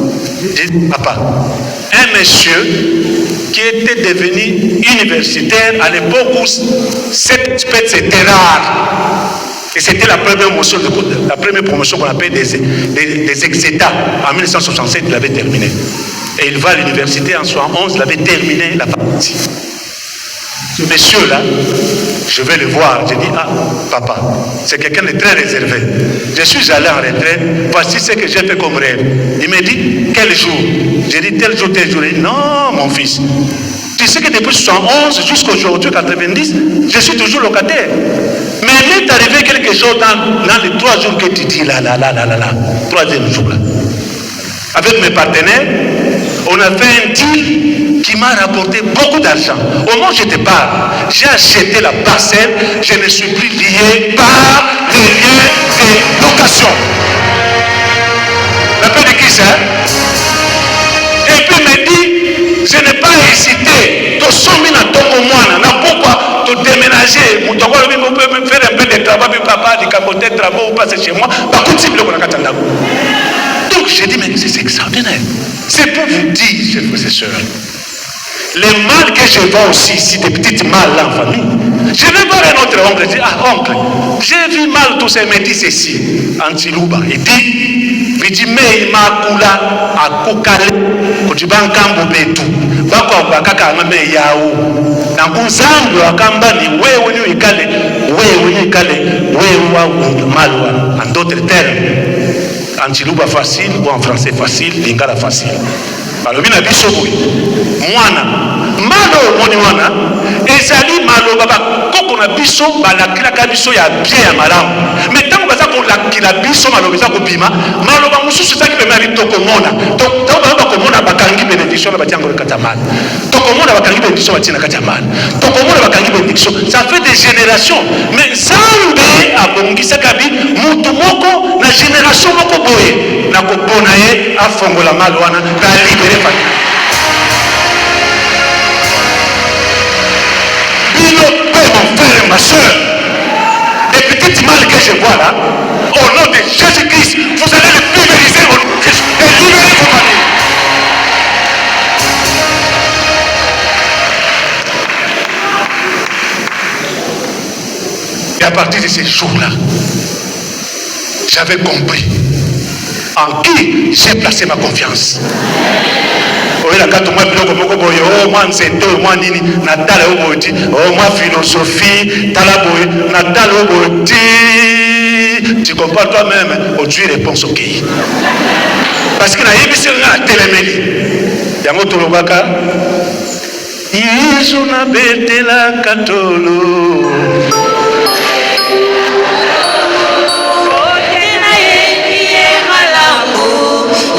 J'ai dit, papa, un monsieur qui était devenu universitaire à l'époque où cette espèce était rare. Et c'était la première promotion qu'on appelle des ex-États. En 1967, il avait terminé. Et il va à l'université en 1971, il avait terminé la partie. Ce monsieur-là, je vais le voir. Je dis, ah, papa, c'est quelqu'un de très réservé. Je suis allé en retraite, voici ce que j'ai fait comme rêve. Il me dit, quel jour? J'ai dit, tel jour, tel jour. Il dit, non, mon fils. Tu sais que depuis 1971 jusqu'à aujourd'hui, 90, je suis toujours locataire. Mais il est arrivé quelque chose dans les 3 jours que tu dis là, troisième jour là. Avec mes partenaires, on a fait un deal qui m'a rapporté beaucoup d'argent. Au moment où je te parle, j'ai acheté la parcelle, je ne suis plus lié par les liens de location. L'appel de qui ça? Et puis il me dit, je n'ai pas hésité, tu sommes à ton moine, pourquoi te déménager, on peut même faire un peu de travail, puis papa, du capoter de travaux, ou passer chez moi, donc j'ai dit, mais c'est extraordinaire. C'est pour vous dire, chers frères et sœurs, les mal que je vois aussi, ici, des petites mal là en famille, je vais voir un autre oncle, je dis, ah oncle, j'ai vu mal tout ça, il me dit ceci, Antilouba, il dit, mais il m'a coulé à Koukale, Koutibankambo Betou, Bako Bakaka Mame Yao, Nankuzango Akamba ni wewe ikale, wewe malwa, en d'autres termes, Antilouba facile ou en français facile, Lingala facile. Alors, il y a des choses. Mwana, malo, moni mwana, ezali malo, baba, koko na biso, balakila biso ya bien ya malamu. Mais tant que ça pour la biso, malo, ça pour bima, malo, ba musu, c'est ça qui peut m'arriver tokomona. Donc, tant que tokomona, bakangi bénédiction, la batiango le katamal. Tokomona, bakangi bénédiction, la tiana katamal. Tokomona, bakangi bénédiction. Ça fait des générations. Mais Zambé, a bongisa kabi, mutumoko, na génération moko boye, na koponaye, a fongola malwana, na libéré. Mon frère et ma soeur, les petites mal que je vois là, au nom de Jésus-Christ, vous allez les pulvériser au nom de Jésus et libérer vos familles. Et à partir de ces jours-là, j'avais compris en qui j'ai placé ma confiance. Moi nzete moi nini natala oboti moi philosophie talaboy natala oboti tu comprends toi-même tu réponds au qui parce que na yebisi nga telemeli yango tolobaka Yesu na betela katolo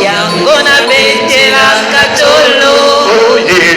yango na betela katolo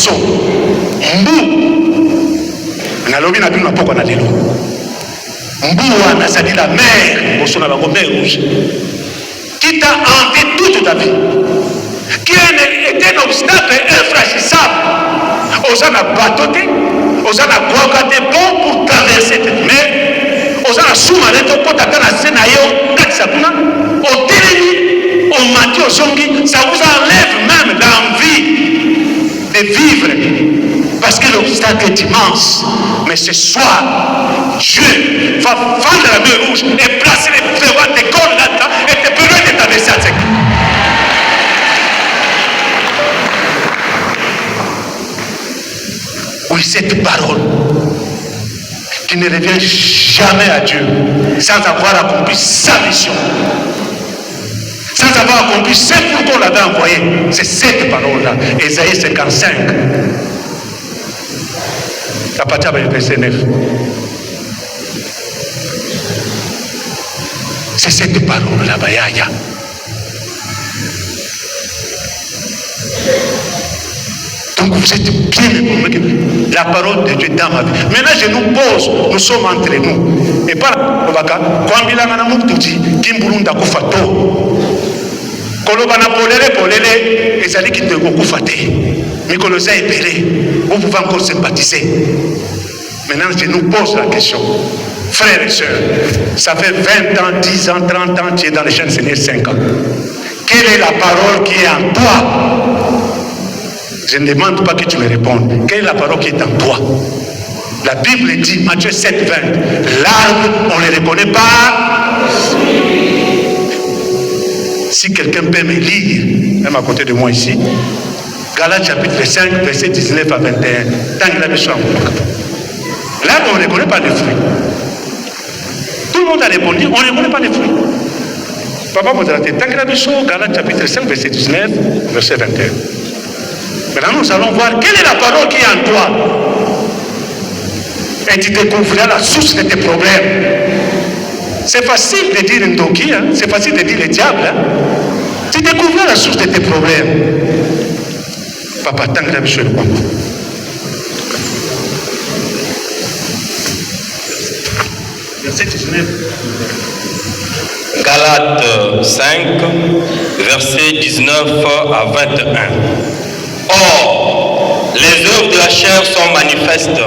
liboso. Mbu. Nalobi na bino na poko na lelo. Mbu wana c'est la mer, liboso na bango mer rouge. Qui t'a hanté toute ta vie. Qui est un obstacle infranchissable. Osa na bateau te, osa na boaka te bon pour traverser cette mer. Osa na sous-marin te pour t'attendre à Sénaïo, Katsakuna, au Télémi, au Mathieu, au Songi, ça vous enlève même l'envie de vivre. Parce que l'obstacle est immense. Mais ce soir, Dieu va fendre la mer rouge et placer les prévoits de corps là-dedans et te permettre de traverser à Sénaïo. Oui, cette parole qui ne revient jamais à Dieu sans avoir accompli sa mission, sans avoir accompli ce pourquoi on l'avait envoyé. C'est cette parole-là, Ésaïe 55, à partir du verset 9. C'est cette parole-là, Bayaya. Donc vous êtes bien informés. La parole de Dieu dans ma vie. Maintenant je nous pose, nous sommes entre nous. Et par quand il a un amour tout dit, Kimburunda Kufato. Kolobana polele, et ça dit qu'il te Kufate. Mais qu'on nous a épelé, vous pouvez encore sympathiser. Maintenant je nous pose la question. Frères et sœurs, ça fait 20 ans, 10 ans, 30 ans, tu es dans les chaînes Seigneur 5 ans. Quelle est la parole qui est en toi? Je ne demande pas que tu me répondes. Quelle est la parole qui est en toi? La Bible dit, Matthieu 7, 20, l'arbre, on ne le reconnaît pas. Si quelqu'un peut me lire, même à côté de moi ici, Galates chapitre 5, verset 19 à 21, tant qu'il a besoin de moi. L'arbre, on ne reconnaît pas les fruits. Tout le monde a répondu, on ne reconnaît pas les fruits. Papa Modraté, tant qu'il a besoin, Galates chapitre 5, verset 19, verset 21. Maintenant, nous allons voir quelle est la parole qui est en toi. Et tu découvriras la source de tes problèmes. C'est facile de dire Ndoki, hein? C'est facile de dire le diable. Hein? Tu découvriras la source de tes problèmes. Papa, tant que la vie, je le comprends. Verset 19. Galates 5, verset 19 à 21. Or, les œuvres de la chair sont manifestes.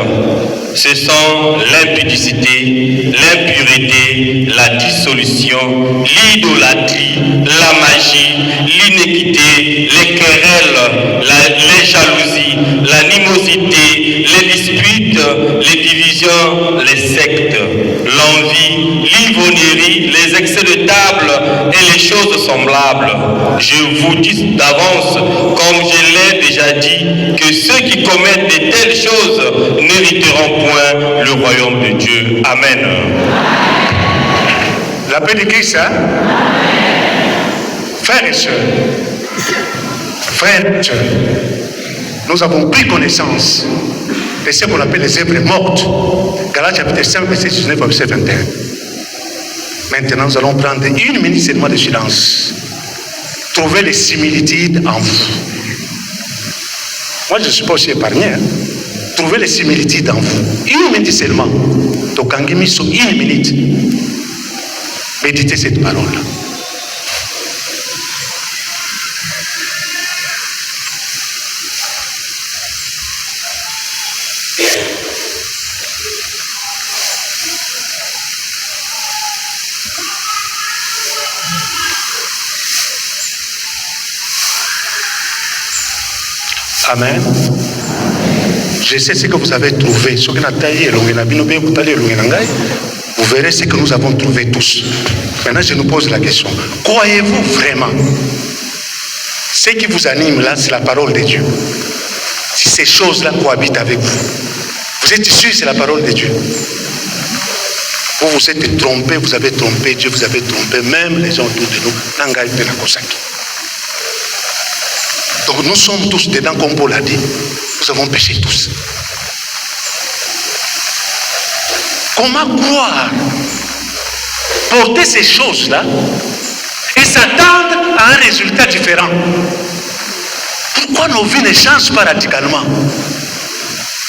Ce sont l'impudicité, l'impureté, la dissolution, l'idolâtrie, la magie, l'inéquité, les querelles, les jalousies, l'animosité, les disputes, les divisions, les sectes, l'envie, l'ivrognerie, les excès de table et les choses semblables. Je vous dis d'avance, comme je l'ai déjà dit, que ceux qui commettent de telles choses n'hériteront point le royaume de Dieu. Amen. La paix de Christ, hein? Frères et sœurs, nous avons pris connaissance de ce qu'on appelle les œuvres mortes. Galates chapitre 5, verset 19 à verset 21. Maintenant, nous allons prendre une minute seulement de silence. Trouvez les similitudes en vous. Moi, je ne suis pas aussi épargné. Hein? Trouvez les similitudes en vous. Une minute seulement. Tokangimi sur une minute. Méditez cette parole-là. Amen. Je sais ce que vous avez trouvé. Vous verrez ce que nous avons trouvé tous. Maintenant, je nous pose la question. Croyez-vous vraiment? Ce qui vous anime là, c'est la parole de Dieu. Si ces choses-là cohabitent avec vous, vous êtes sûr que c'est la parole de Dieu. Vous vous êtes trompé, vous avez trompé Dieu, vous avez trompé même les gens autour de nous. Donc nous sommes tous dedans, comme Paul l'a dit. Nous avons péché tous. Comment croire, porter ces choses-là et s'attendre à un résultat différent? Pourquoi nos vies ne changent pas radicalement?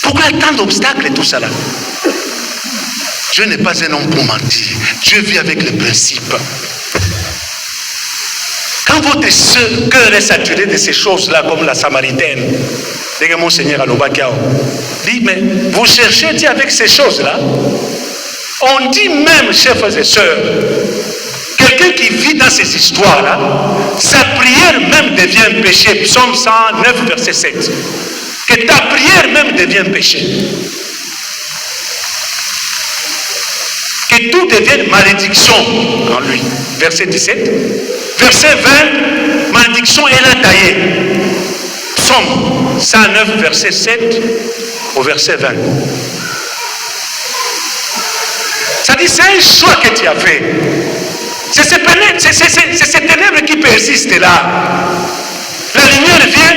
Pourquoi il y a tant d'obstacles et tout ça là? Dieu n'est pas un homme pour mentir. Dieu vit avec les principes. Quand votre cœur est saturé de ces choses-là, comme la Samaritaine, dès que mon Seigneur a dit, mais vous cherchez Dieu avec ces choses-là. On dit même, chers frères et sœurs, quelqu'un qui vit dans ces histoires-là, sa prière même devient péché. Psaume 109, verset 7. Que ta prière même devient péché. Que tout devienne malédiction en lui. Verset 17. Verset 20, malédiction elle a taillé. Psaume 109, verset 7 au verset 20. Ça dit, c'est un choix que tu as fait. C'est ces ténèbres qui persistent là. La lumière vient,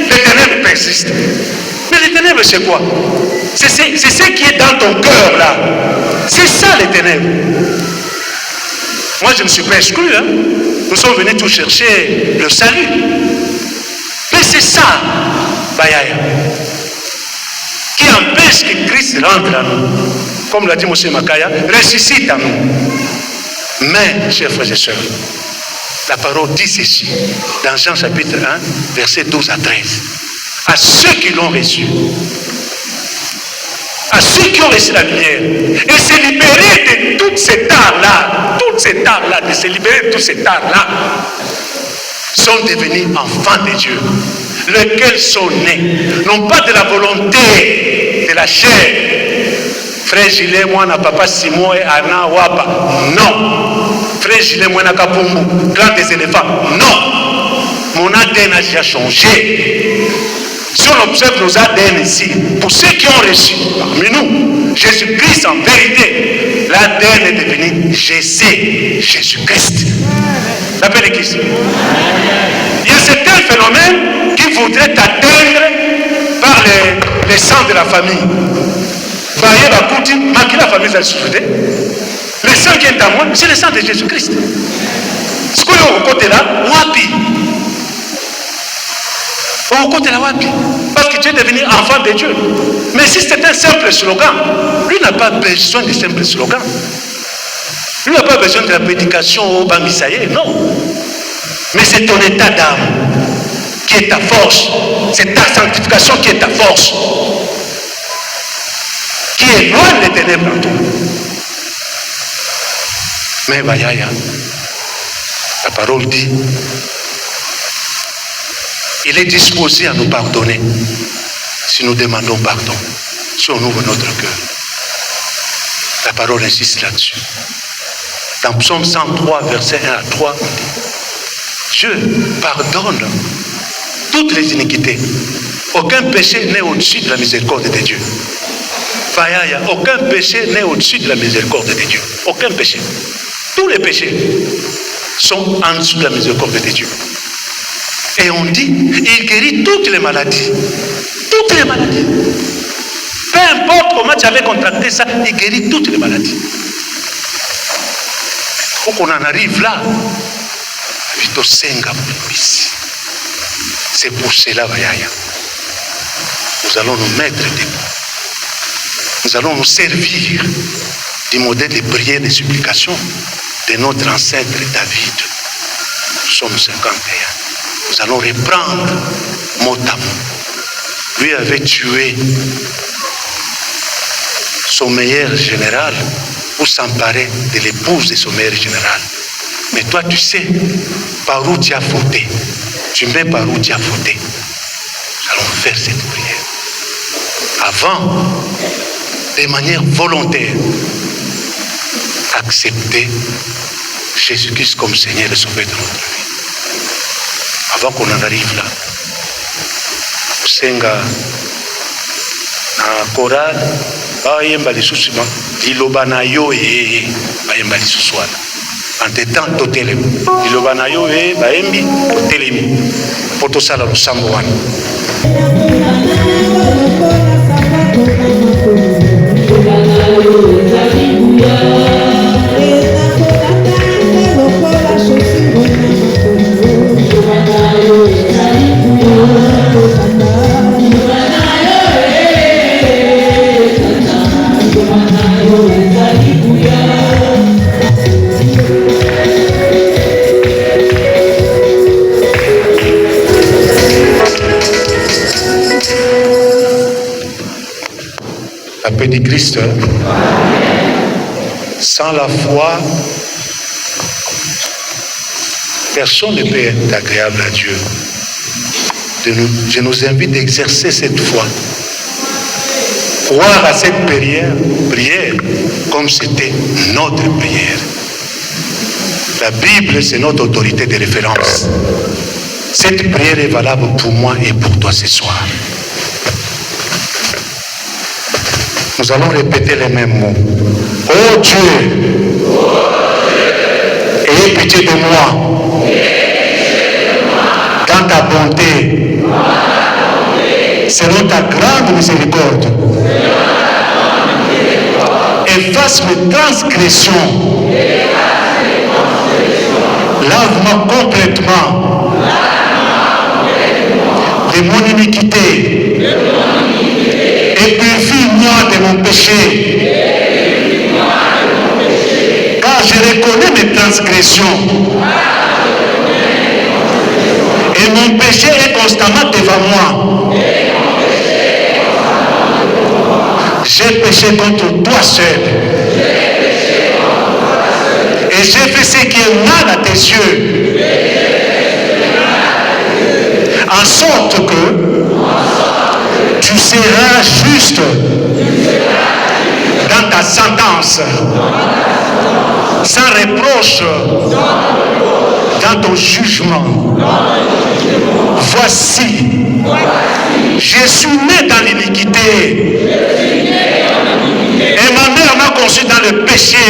les ténèbres persistent. Mais les ténèbres, c'est quoi? C'est ce qui est dans ton cœur là. C'est ça les ténèbres. Moi, je ne suis pas exclu. Hein? Nous sommes venus tous chercher le salut. Mais c'est ça, Bayaya, qui empêche que Christ rentre en nous. Comme l'a dit M. Makaya, ressuscite en nous. Mais, chers frères et sœurs, la parole dit ceci, dans Jean chapitre 1, versets 12 à 13. À ceux qui l'ont reçu, à ceux qui ont reçu la lumière, et se libérer de toutes ces tares-là, de se libérer de tous ces tares-là, sont devenus enfants de Dieu, lesquels sont nés, non pas de la volonté de la chair, frère Gilet, moi, na papa Simon et Anna Wapa, non. Frère Gilet, moi, na Kapumbu, clan des éléphants, non. Mon ADN a déjà changé. Si on observe nos ADN ici, pour ceux qui ont reçu parmi nous, Jésus-Christ en vérité, l'ADN est devenu Jésus-Christ. L'appel qui ici. Il y a certains phénomènes qui voudraient atteindre par les sangs de la famille. La famille le sang qui est à moi, c'est le sang de Jésus-Christ. Ce qu'on a au côté là, wapi. Au côté là, wapi. Parce que tu es devenu enfant de Dieu. Mais si c'est un simple slogan, lui n'a pas besoin de simple slogan. Lui n'a pas besoin de la prédication au Bamisaye, non. Mais c'est ton état d'âme qui est ta force. C'est ta sanctification qui est ta force. Qui éloigne les ténèbres en toi. Mais Bayaya, la parole dit, il est disposé à nous pardonner si nous demandons pardon, si on ouvre notre cœur. La parole insiste là-dessus. Dans Psaume 103, verset 1 à 3, on dit, Dieu pardonne toutes les iniquités. Aucun péché n'est au-dessus de la miséricorde de Dieu. Bayaya, aucun péché n'est au-dessus de la miséricorde de Dieu. Aucun péché. Tous les péchés sont en dessous de la miséricorde de Dieu. Et on dit, il guérit toutes les maladies. Toutes les maladies. Peu importe comment tu avais contracté ça, il guérit toutes les maladies. Il faut qu'on en arrive là. C'est pour cela, Bayaya. Nous allons nous mettre debout. Nous allons nous servir du modèle de prière et de supplication de notre ancêtre David. Nous sommes 51. Nous allons reprendre mot à mot. Lui avait tué son meilleur général pour s'emparer de l'épouse de son meilleur général. Mais toi, tu sais par où tu as fauté. Tu mets par où tu as fauté. Nous allons faire cette prière. Avant, de manière volontaire, accepter Jésus-Christ comme Seigneur et Sauveur de notre vie. Avant qu'on en arrive là, Senga, na chorale, bayemba lisusu liloba na yo bayemba lisusu wana. En temps totelemi, liloba na yo bayembi totelemi, po tosala losambo wana. Hallelujah. Jésus-Christ. Sans la foi, personne ne peut être agréable à Dieu. Je nous invite à exercer cette foi. Croire à cette prière comme c'était notre prière. La Bible, c'est notre autorité de référence. Cette prière est valable pour moi et pour toi ce soir. Nous allons répéter les mêmes mots. Oh Dieu, aie pitié de moi. Dans ta bonté, selon ta grande miséricorde, efface mes transgressions, lave-moi complètement de mon iniquité et purifie-moi de mon péché, car je reconnais mes transgressions et mon péché est constamment devant moi. J'ai péché contre toi seul. Et j'ai fait ce qui est mal à tes yeux. En sorte que tu seras juste dans ta sentence, sans reproche dans ton jugement. Voici, je suis né dans l'iniquité et ma mère m'a conçu dans le péché.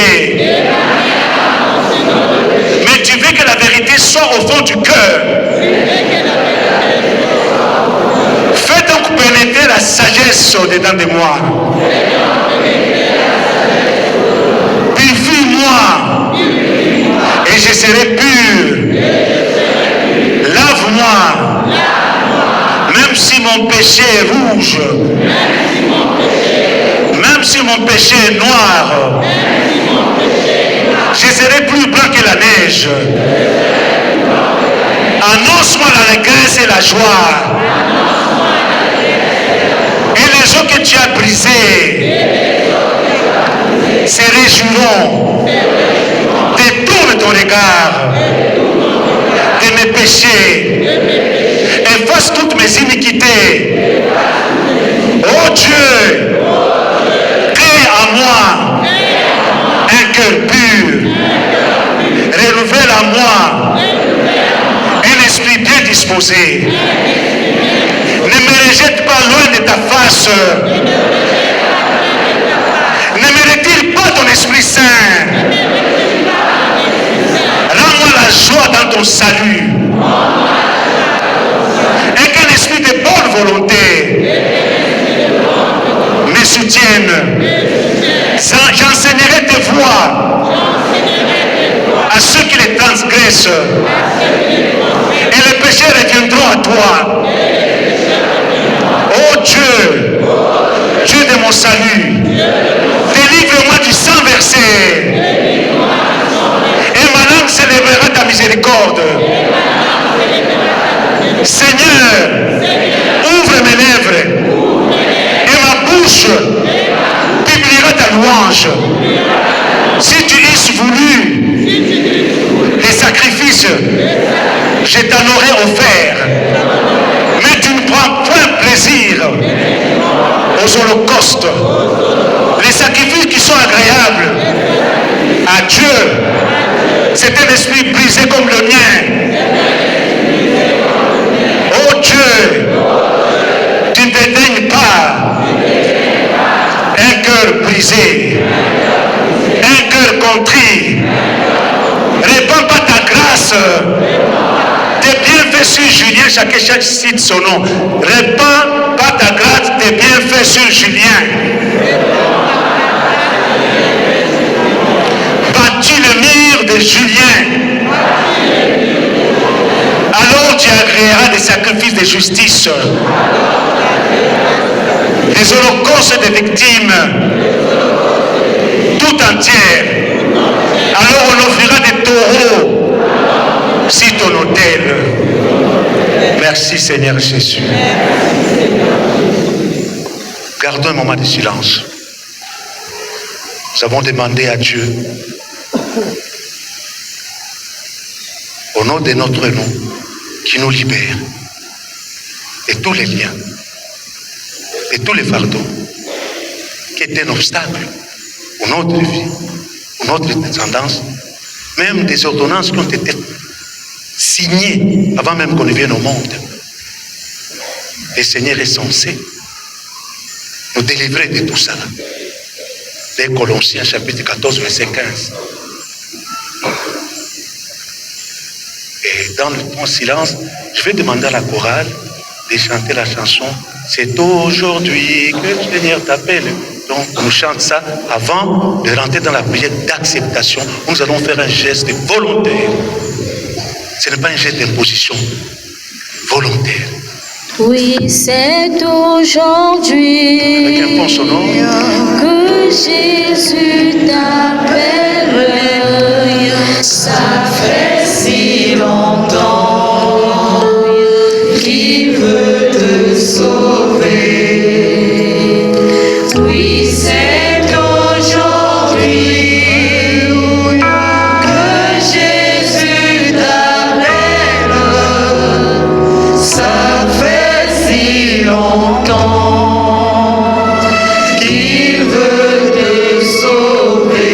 Mais tu veux que la vérité soit au fond du cœur. Fais donc pénétrer la sagesse au-dedans de moi. Purifie-moi et je serai pur. Lave-moi, même si mon péché est rouge, même si mon péché est noir, je serai plus blanc que la neige. Annonce-moi l'allégresse et la joie. Et les gens que tu as brisés se réjouiront. Détourne ton regard de mes péchés. Efface toutes mes iniquités. Oh Dieu, crée en moi un cœur pur. Renouvelle en moi un esprit bien disposé. Ne me rejette pas loin de ta face. Ne me retire pas ton Esprit Saint. Rends-moi la joie dans ton salut. Et qu'un esprit de bonne volonté me soutienne. J'enseignerai tes voies à ceux qui les transgressent. Et les péchés reviendront à toi. Oh Dieu, Dieu de mon salut, délivre-moi du sang versé. Et ma langue célébrera ta miséricorde. Seigneur, ouvre mes lèvres et ma bouche publiera ta louange. Si tu eusses voulu les sacrifices, je t'en aurais offert. Mais tu ne prends point plaisir aux holocaustes, les sacrifices qui sont agréables à Dieu. C'est un esprit brisé comme le mien. Oh Dieu, tu ne dédaignes pas un cœur brisé, un cœur contrit. Répands pas ta grâce. Tes bienfaits sur Julien, chacun cite son nom. Répands pas ta grâce, tes bienfaits sur Julien. Bâtis le mur de Julien. Alors tu agréeras des sacrifices de justice, des holocaustes de victimes, tout entières. Alors on offrira des taureaux sur ton autel. Merci Seigneur Jésus. Gardons un moment de silence. Nous avons demandé à Dieu, au nom de notre nom, qui nous libère de tous les liens, de tous les fardeaux qui étaient un obstacle pour notre vie, pour notre descendance, même des ordonnances qui ont été signées avant même qu'on ne vienne au monde. Le Seigneur est censé nous délivrer de tout ça. Les Colossiens chapitre 14, verset 15. Et dans le temps silence, je vais demander à la chorale de chanter la chanson « C'est aujourd'hui que le Seigneur t'appelle ». Donc, on nous chante ça avant de rentrer dans la prière d'acceptation. Nous allons faire un geste volontaire. Ce n'est pas un geste d'imposition. Volontaire. Oui, c'est aujourd'hui Avec un pont sonore. que Jésus t'appelle. Ça fait si longtemps qu'il veut te sauver. Oui, c'est aujourd'hui que Jésus t'appelle. Ça fait si longtemps qu'il veut te sauver.